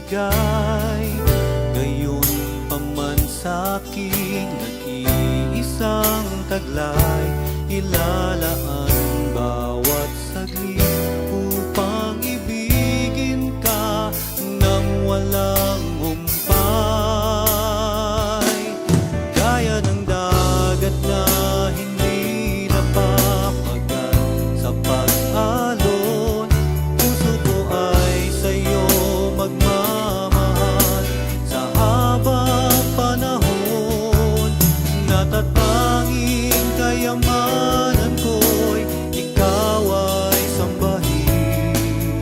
ibibigay. Gayon paman sa'king nag-iisang taglay, ilalaan bawat saglit upang ibigin ka nang walang humpay. Gaya ng dagat na hindi napapagal sa pag-alon, puso ko ay sa'yo magmamahal sa habang panahon. Natatanging kayamanan ko'y ikaw ay sambahin.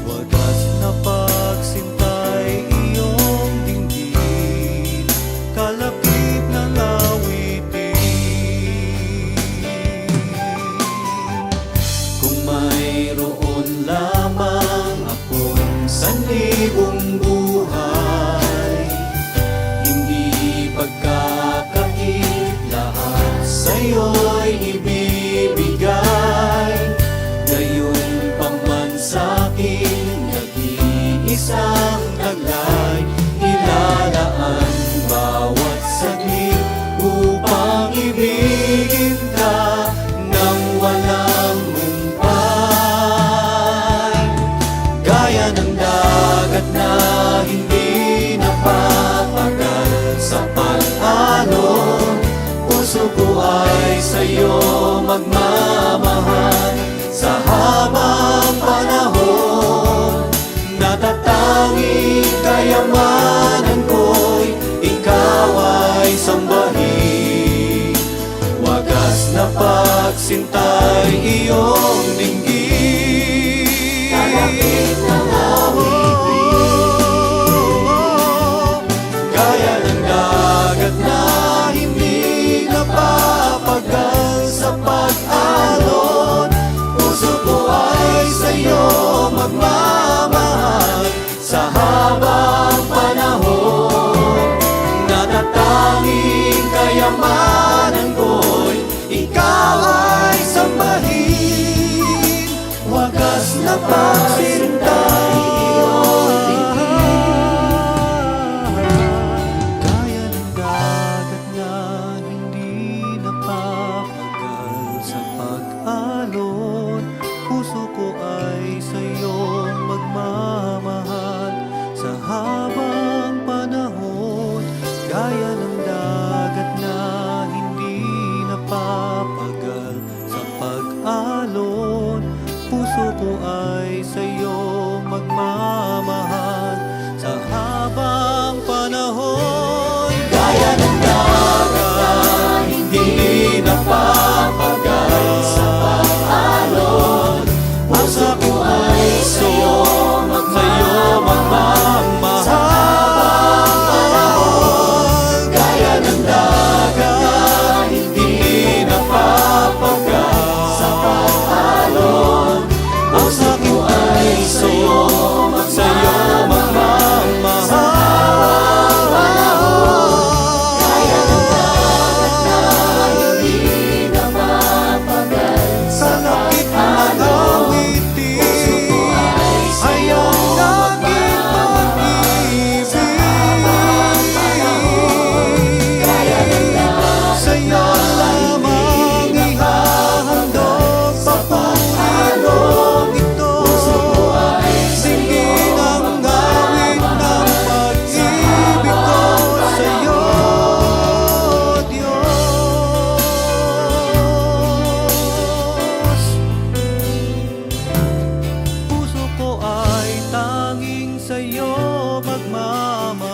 Wagas na pagsintay iyong dinggin, kalapit na awitin. Kung mayroon lamang akong sanlibong buhay, hindi pagkakait lahat sa'yo'y ibibigay. Gayon paman sa'king nag-iisang taglay, ilalaan bawat saglit upang ibigin ka nang walang humpay. Gaya ng dagat na hindi napapagal sa pag-alon, puso ko ay sa'yo magmamahal sa habang panahon. Natatanging kayamanan ko'y ikaw ay sambahin. Wagas na pagsintay iyong dinggin, kalapit ng awitin. Gaya ng dagat na hindi napapagal sa pag-alon, puso ko ay sa'yo magmamahal sa habang panahon. Natatanging kayamanan ko'y ikaw ay sambahin. Wagas na pagsintay iyong dinggin. Gaya ng dagat na hindi napapagal sa pag-alon, puso ko ay sa'yo magmamahal sa habang panahon. Gaya ng dagat na hindi napapagal sa pag-alon, puso ko ay sa'yo magmamahal sa habang panahon. Gaya ng dagat na hindi napapagal sa pag-alon, puso ko ay sa'yo magmamahal sa habang panahon. Gaya ng dagat na hindi napapagal sa pag-alon, puso ko ay sa'yo magmamahal sa habang panahon. Gaya ng dagat na hindi napapagal sa pag-alon, puso ko ay sa'yo magmamahal sa habang panahon. Gaya ng dagat sa'yo lamang ihahandog sa pag-alon ito. Puso ko ay sa'yo magmamahal sa habang panahon. Diyos, puso ko ay tanging sa'yo magmamahal.